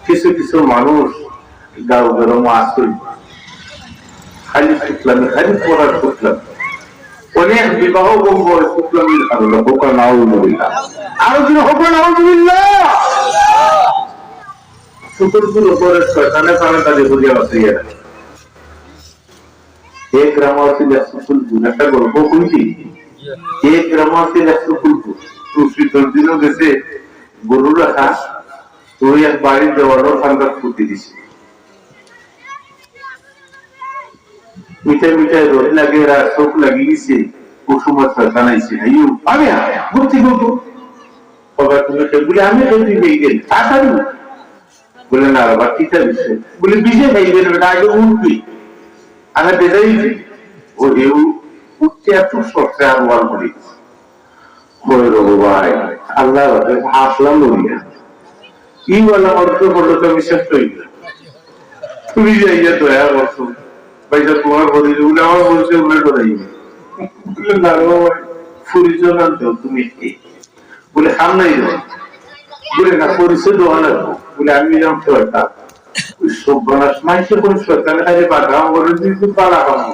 কিছু কিছু মানুষ গাও গরম আসল খালি শুক্লামি, খালি পড়ার শুক্লামি, অনেক বিবাহ বঙ্গ শুক্লামির কারণে হোক নাউজুবিল্লাহ, আরো দিন হোক নাউজুবিল্লাহ। শুকুরগুলো করে শয়তানে কারণে তাদের বুঝিয়ে বাঁচিয়ে রাখে। এক গ্রামবাসী শুকুলপুর একটা গল্প শুনছি। এক গ্রামবাসী শুকুলপুর শীতল দিনও গেছে গরু রাখা, তো এক বাড়ির দেওয়ারও ঠান্ডা ফুটি দিছে। মিঠাই মিঠাই রোদ লাগে, চোখ লাগিয়ে গেছে, ও সময় শয়তান আইছে, আমি ঘুরতে ঘুরবো তুমি বলে আমি খেয়ে গেল তাড়াতাড়ি বলে না আবার কিটা বিষয় বলে বিষে খাইবেন আগে উঠবি আমি বেজাইছি ও হেউ উঠতে এত সস্তে আর ওয়াল করি ভাই আল্লাহ আসলাম বলিয়া কি বলা অর্থ করলো তো বিশ্বাস করি না। তুমি যাইয়া দয়া করছো ভাইটা তোমার বলি বলে আমার বলছে উল্লেখ করাই বলে না পরিচয় আনতেও তুমি বলে সামনেই যাও বলে না পরিচয় দেওয়া লাগবো বলে আমি যেমন সরকার ওই সভ্যনাশ মাইসে কোন সরকারের কাছে বাধা করে দিয়েছি পাড়া খাবো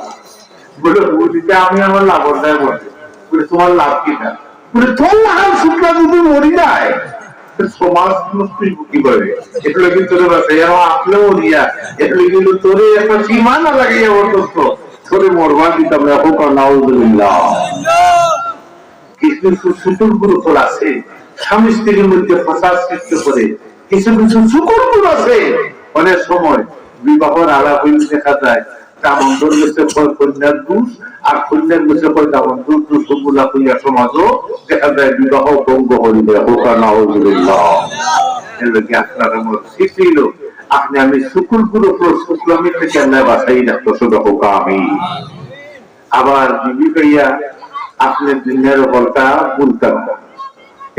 বলে বলিতে আমি আমার লাভর দেয় বলে বলে তোমার লাভ কিনা বলে তোর লাভ শুক্লা যদি মরি যায় সমাজ কি করে এগুলো কিন্তু তোর আছে আসলেও মরিয়া এগুলো কিন্তু তোরে একটা সীমা না লাগিয়ে অন্তত তোরে মরবা দিতাম না হোক নাউজুবিল্লাহ। কিছু কিছু শুকুরগুলো ফল আছে স্বামী স্ত্রীর মধ্যে ফসাদ সৃষ্টি করে, কিছু কিছু শুকুরগুলো আছে অনেক সময় বিবাহর আলাপ হইলে দেখা যায় দামন্তর গেছে কন্যার দোষ আর কন্যার গেছে দামন্তর দোষ গুলা কইয়া সমাজও দেখা যায় বিবাহ ভঙ্গ হইলে হোক নাউজুবিল্লাহ। আপনার আমার শিখিল আপনি আমি শুকুরগুলো শুক্লামি থেকে আল্লাহ বাসাই রাখতো শুধু হোক আমি আবার বিবি কইয়া আপনি দুনিয়ার বলটা বলতাম না।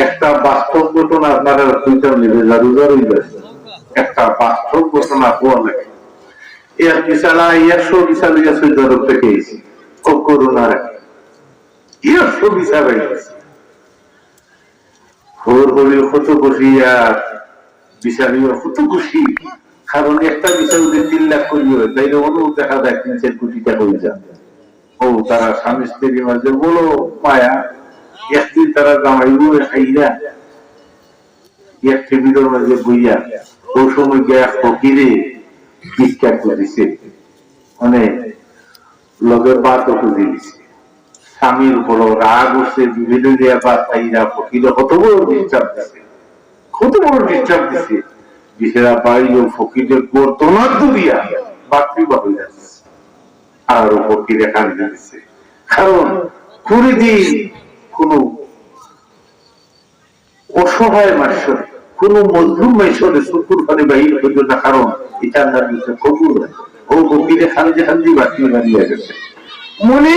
একটা বাস্তব ঘটনা আপনারা শুনতেন নেবে জারুজারই যাচ্ছে একটা বাস্তব ঘটনা হওয়া লাগে এর বিশালা 100 বিশাল গেছে জরব থেকে এসেছি খুব করোনার 100 বিশাল হয়ে গেছে হোর হরিও কত খুশি আর বিশালীয় কত খুশি কারণ একটা বিশাল 3 লাখ কোটি হয় তাই অনেক দেখা যায় 3-4 কোটি টাকা হয়ে যায়। ও তারা স্বামী স্ত্রীর মাঝে বলো মায়া একদিন তারা জামাইব খাইয়া এক টেবিলের মাঝে বইয়া ও সময় গিয়া ফকিরে ভিক্ষা করেছে মানে লগে বাতও খুঁজে দিছে স্বামীর বড় রাগ উঠছে বিভিন্ন দিয়া বাদ খাইয়া ফকিরে কত বড় ডিস্টার্ব দিছে কত বড় ডিস্টার্ব দিছে বিশেরা বাড়ি ও ফকিরে বর্তমান দিয়া বাকি বাকি যাচ্ছে আর ফকিরে কান্দে দিচ্ছে কারণ কোনদিন কোন অসহায় মানুষের কোন মজলুম মানুষের শুকুর করে বাহির হইল না কারণ এটা আল্লাহর কাছে কবুল ও ফকিরে খান্দি খান্দি বাকি বানিয়ে গেছে মনে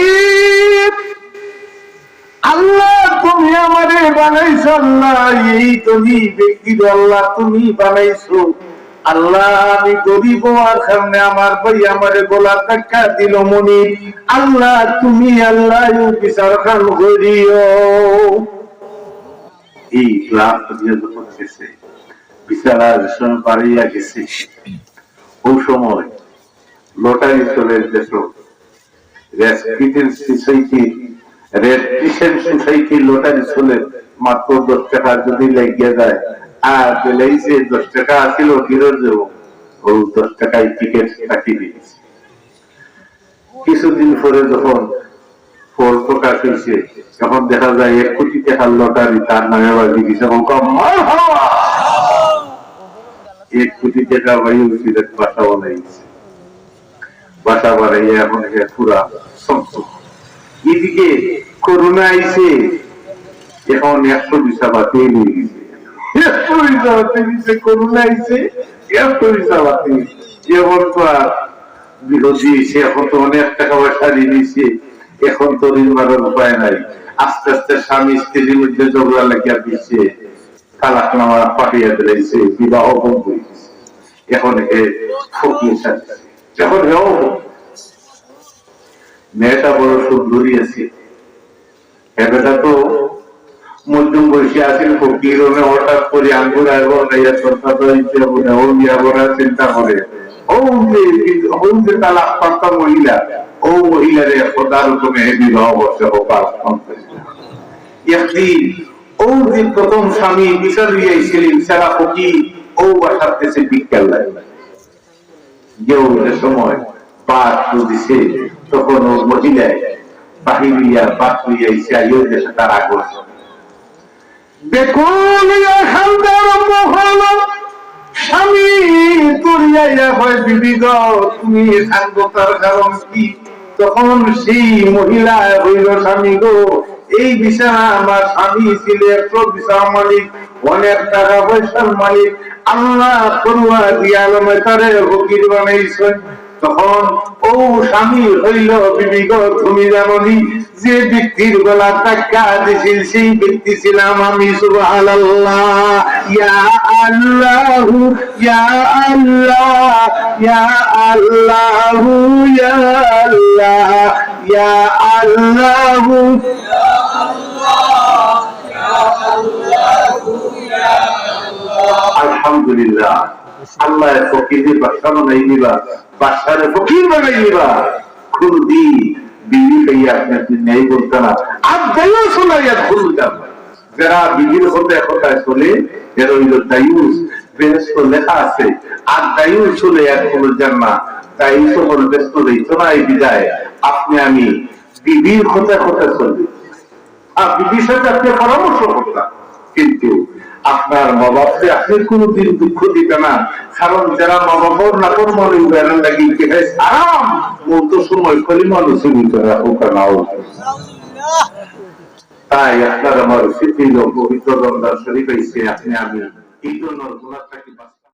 আল্লাহ তুমি আমারে বানাইছো আল্লাহ এই তুমি ব্যক্তি আল্লাহ তুমি বানাইছো আল্লাহ আমি গরিব আর সামনে আমার ভাই আমারে গলা ধাক্কা দিল মনি আল্লাহ তুমি আল্লাহ বিচার খান করিও এই ক্লাস যখন গেছে বিচারার সময় পাড়িয়া গেছে ওই সময় লটারি চলে দেশ সোসাইটি লটারি চলে মাত্র 10 টাকা যদি লেগে যায় আর পেলেইছে 10 টাকা আসিল ফিরত দেব ও 10 টাকায় টিকিট কাটিয়ে দিয়েছে। কিছুদিন পরে যখন ফল প্রকাশ হয়েছে তখন দেখা যায় 1 কোটি টাকার লটারি তার নামে বাজি দিয়েছে 1 কোটি টাকা বাড়ি বাসা বানাইছে বাসা বাড়াইয়া এখন পুরা সম্পদ এদিকে করোনা আইছে এখন 100 ভিসা বাতিল হয়ে গেছে 100 ভিসা বাতিল করোনা আইছে 100 ভিসা বাতিল যেমন তো আর বিরোধী এসে এখন তো অনেক টাকা পয়সা দিয়েছে এখন তো ঋণ মারার উপায় নাই আস্তে আস্তে স্বামী স্ত্রীর মধ্যে ঝগড়া লাগিয়া দিচ্ছে তালাক নামা পাঠিয়ে দিয়েছে বিবাহ বন্ধ হয়ে গেছে এখন ফকির সাথে এখন মেয়েটা বড় সুন্দরী আছে এটা তো মধ্যম বয়সী আছেন ফকির হঠাৎ করে আঙ্গুর এবং চিন্তা করে ও যে তালাক প্রাপ্ত মহিলা ও মহিলারে খোদার হুকুমে বিবাহ বর্ষে ও যে প্রথম স্বামী বিচার হইয়াছিলেন সারা ফকির ও বাসার দেশে বিজ্ঞান লাগে যে সময় পাঠ দিছে তখন ও মহিলায় বাহির হইয়া বাদ হইয়া ইসে দেশে তার আকর্ষণ দেখুন স্বামী তুরিয়া হয় বিবিধ তুমি থাকবো তার কারণ কি তখন সেই মহিলা হইল স্বামী গো এই বিছানা আমার স্বামী ছিল একশো বিছানা মালিক অনেক টাকা পয়সার মালিক আল্লাহ করুয়া দিয়া আলমে তারে ফকির বানাইছে তখন ও স্বামী হইল বিবিগ তুমি জানি যে ব্যক্তির গলা টাকা দিছিল সেই ব্যক্তি ছিলাম আমি সুবহানাল্লাহ ইয়া আল্লাহ ইয়া আল্লাহ ইয়া আল্লাহ ইয়া আল্লাহ ইয়া আল্লাহ আলহামদুলিল্লাহ আল্লাহ ফকিরের বাসা বানাই দিবা বাসার ফকির বানাই দিবা কোনদিন বিবি খাইয়া আপনি নেই বলতে না আর দায়ু শোনাইয়া খুল যাবে যারা বিবির হতে কথায় চলে এর হইল দায়ুস বেহেশত লেখা আছে আর দায়ু চলে এক হলো জান্না তাই সকল ব্যস্ত রইত না এই বিদায় আপনি আমি বিবির হতে কথা চলবে আর বিবির সাথে আপনি পরামর্শ করতাম কিন্তু আপনার মা বাপকে আপনি কোনদিন দুঃখ দিতে না কারণ যারা মা বাবার নাকর মনে বেড়ান লাগি আরাম মত সময় কলিমান তাই আপনার আমার স্মৃতি পবিত্র রমজান শরীফ আপনি আমি এই জন্য